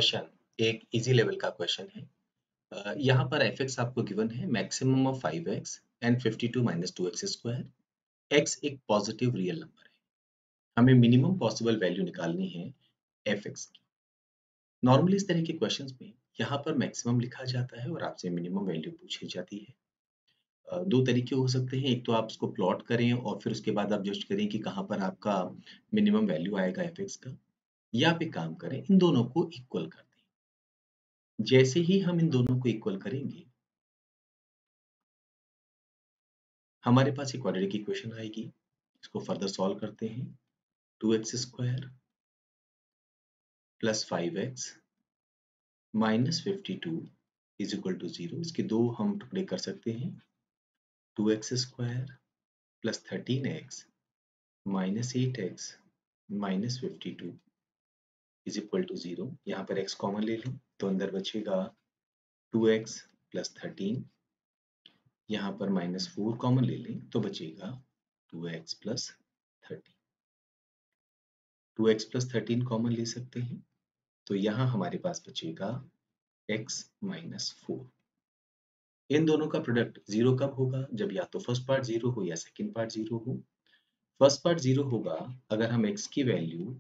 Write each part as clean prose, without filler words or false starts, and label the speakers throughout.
Speaker 1: Question एक easy level का question है। यहाँ पर fx आपको गिवन है maximum of 5x and 52 minus 2x square. x एक पॉजिटिव रियल नंबर है, हमें मिनिमम पॉसिबल वैल्यू निकालनी है fx की। नॉर्मली इस तरह के क्वेश्चंस में यहाँ पर मैक्सिमम लिखा जाता है और आपसे मिनिमम वैल्यू पूछी जाती है। दो तरीके हो सकते हैं, एक तो आप इसको प्लॉट करें और फिर उसके बाद आप जज करें कि कहाँ पर आपका मिनिमम वैल्यू आएगा fx का, या फिर काम करें इन दोनों को इक्वल कर दें। जैसे ही हम इन दोनों को इक्वल करेंगे हमारे पास एक क्वाड्रेटिक इक्वेशन आएगी। इसको फर्दर सॉल्व करते हैं। 2x square plus 5x minus 52 is equal to 0। इसके दो हम टुकड़े कर सकते हैं। 2x square plus 13x minus 8x minus 52 is equal to 0। यहाँ पर x कॉमन ले लें तो अंदर बचेगा 2x प्लस 13। यहाँ पर माइनस 4 कॉमन ले लें तो बचेगा 2x plus 13। 2x plus 13 common ले सकते हैं तो यहाँ हमारे पास बचेगा x माइनस 4। इन दोनों का प्रोडक्ट जीरो कब होगा? जब या तो फर्स्ट पार्ट जीरो हो या सेकंड पार्ट जीरो हो। फर्स्ट पार्ट जीरो होगा अगर हम x की वैल्यू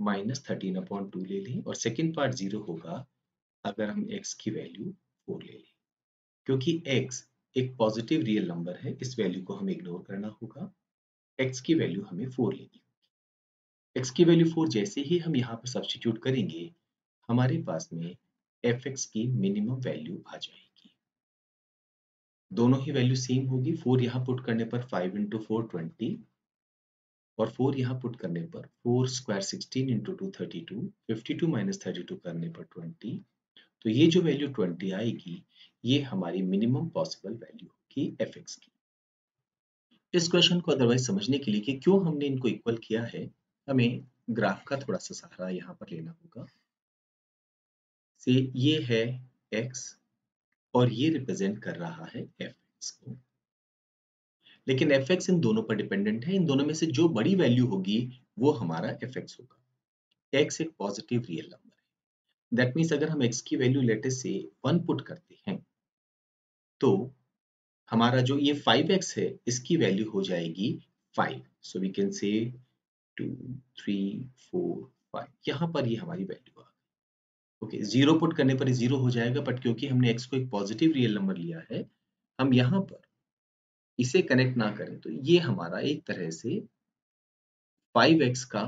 Speaker 1: माइनस 13/2 ले लें, और सेकंड पार्ट जीरो होगा अगर हम x की वैल्यू 4 ले लें। क्योंकि x एक पॉजिटिव रियल नंबर है, इस वैल्यू को हमें इग्नोर करना होगा। x की वैल्यू हमें 4 लेनी होगी। x की वैल्यू 4 जैसे ही हम यहाँ पर सब्स्टिट्यूट करेंगे हमारे पास में fx की मिनिमम वैल्यू आ जाएगी। दोनों ही वैल्यू सेम होगी। 4 यहाँ पुट करने पर 5 इंटू 4 20, और 4 यहाँ पुट करने पर 4 स्क्वायर 16 इंटू 2 32, 52 माइनस 32 करने पर 20। तो ये जो वैल्यू 20 आएगी ये हमारी मिनिमम पॉसिबल वैल्यू होगी fx की। इस क्वेश्चन को अदरवाइज समझने के लिए कि क्यों हमने इनको इक्वल किया है, हमें ग्राफ का थोड़ा सा सहारा यहाँ पर लेना होगा। से ये है x और ये रिप्रेजेंट कर रहा है fx को, लेकिन fx इन दोनों पर डिपेंडेंट है। इन दोनों में से जो बड़ी वैल्यू होगी वो हमारा fx होगा। x एक पॉजिटिव रियल नंबर है, दैट मीन्स अगर हम x की वैल्यू लेटे से 1 पुट करते हैं तो हमारा जो ये 5x है इसकी वैल्यू हो जाएगी 5। So we can say 2 3 4 5। यहाँ पर ये हमारी वैल्यू आ गई। ओके, जीरो पुट करने पर जीरो हो जाएगा, बट क्योंकि हमने x को एक पॉजिटिव रियल नंबर लिया है, हम यहाँ पर इसे कनेक्ट ना करें तो ये हमारा एक तरह से 5x का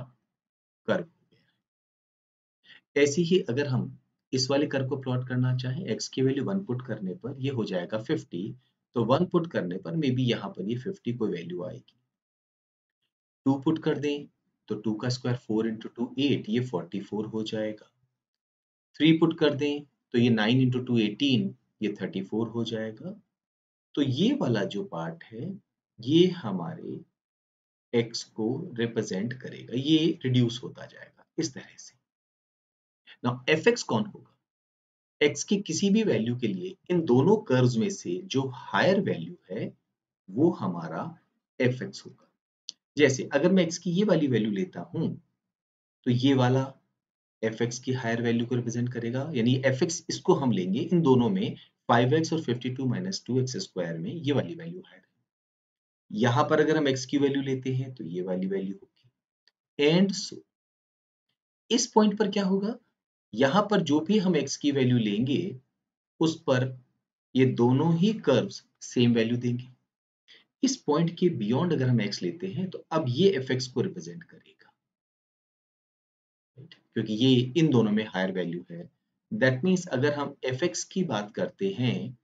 Speaker 1: कर्व हो गया। ऐसे ही अगर हम इस वाले कर्व को प्लॉट करना चाहें, x की वैल्यू 1 पुट करने पर ये हो जाएगा 50, तो 1 पुट करने पर मे बी यहाँ पर ये 50 कोई वैल्यू आएगी। 2 पुट कर दें तो 2 का स्क्वायर 4 इंटू 2 8, ये 44 हो जाएगा। 3 पुट कर दें तो ये 9 इंटू 2 18, ये 34 हो जाएगा। तो ये वाला जो पार्ट है ये हमारे x को रिप्रेजेंट करेगा, ये रिड्यूस होता जाएगा इस तरह से। नाउ fx कौन होगा? x की किसी भी वैल्यू के लिए इन दोनों कर्व्स में से जो हायर वैल्यू है वो हमारा fx होगा। जैसे अगर मैं x की ये वाली वैल्यू लेता हूं तो ये वाला fx की हायर वैल्यू को रिप्रेजेंट करेगा, यानी fx इसको हम लेंगे इन दोनों में 5x और 52 माइनस 2x स्क्वायर में ये वाली वैल्यू हायर है। यहाँ पर अगर हम x की वैल्यू लेते हैं तो ये वाली वैल्यू होगी। एंड सो इस पॉइंट पर क्या होगा, यहाँ पर जो भी हम x की वैल्यू लेंगे उस पर ये दोनों ही कर्व्स सेम वैल्यू देंगे। इस पॉइंट के बियॉन्ड अगर हम x लेते हैं तो अब ये fx को रिप्रेजेंट करेगा, क्योंकि ये इन दोनों में हायर वैल्यू है। दैट मीन्स अगर हम fx की बात करते हैं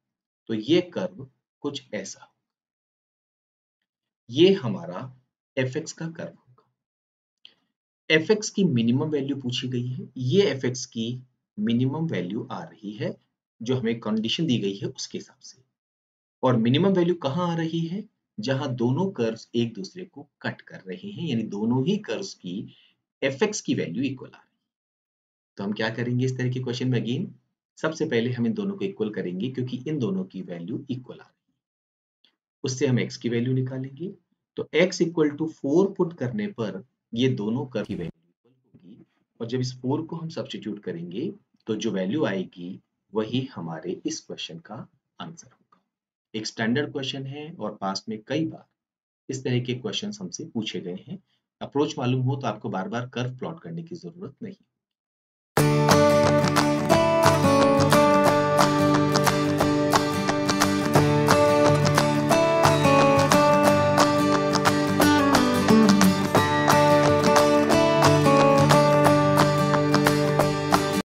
Speaker 1: तो ये कर्व कुछ ऐसा, ये हमारा fx का कर्व होगा। fx की मिनिमम वैल्यू पूछी गई है, ये fx की मिनिमम वैल्यू आ रही है जो हमें कंडीशन दी गई है उसके हिसाब से। और मिनिमम वैल्यू कहाँ आ रही है? जहां दोनों कर्व्स एक दूसरे को कट कर रहे हैं, यानी दोनों ही कर्व्स की fx की वैल्यू इक्वल आ रही है। तो हम क्या करेंगे इस तरह के क्वेश्चन में? अगेन सबसे पहले हम इन दोनों को इक्वल करेंगे क्योंकि इन दोनों की वैल्यू इक्वल आ रही है। उससे हम x की वैल्यू निकालेंगे तो x इक्वल टू 4 पुट करने पर ये दोनों कर्व की वैल्यू इक्वल होगी, और जब इस 4 को हम सब्स्टिट्यूट करेंगे तो जो वैल्यू आएगी वही हमारे इस क्वेश्चन का आंसर होगा। एक स्टैंडर्ड क्वेश्चन है और पास्ट में कई बार इस तरह के क्वेश्चंस हमसे पूछे गए हैं। अप्रोच मालूम हो तो आपको बार-बार कर्व प्लॉट करने की ज़रूरत नहीं।